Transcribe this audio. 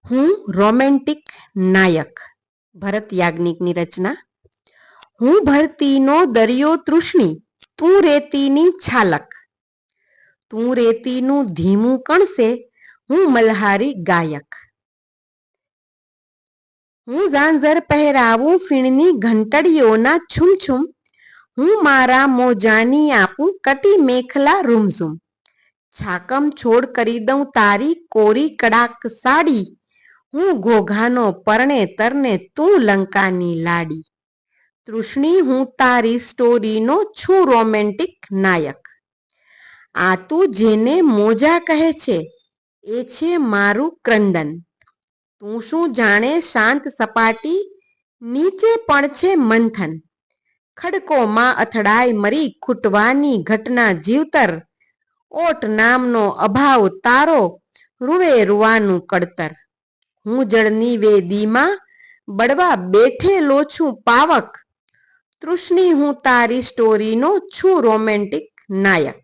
હું રોમેન્ટિક નાયક. ભરત યાજ્ઞિકની રચના. હું ભરતીનો દરિયો તૃષ્ણી, તું રેતીની છાલક. તું રેતીનું ધીમું કણસે, હું મલ્હારી ગાયક. હું ઝાંઝર પહેરાવું ફીણની ઘંટડીઓના છુમછુમ, હું મારા મોજાની આપું કટી મેખલા રૂમઝુમ. છાકમ છોડ કરી દઉં તારી કોરી કડાક સાડી, હું ઘોઘાનો પરણે તરને તું લંકાની લાડી. તૃષ્ણી હું તારી સ્ટોરીનો છું રોમેન્ટિક નાયક. આ તું જેને મોજા કહે છે, એ છે મારું ક્રંદન. તું શું જાણે શાંત સપાટી નીચે પણ છે મંથન. ખડકોમાં અથડાય મરી ખૂટવાની ઘટના જીવતર, ઓટ નામનો અભાવ તારો રૂવે રૂવાનું કળતર. હું જળની વેદીમાં બળવા બેઠેલો છું પાવક. તૃષ્ણી હું તારી સ્ટોરીનો છું રોમેન્ટિક નાયક.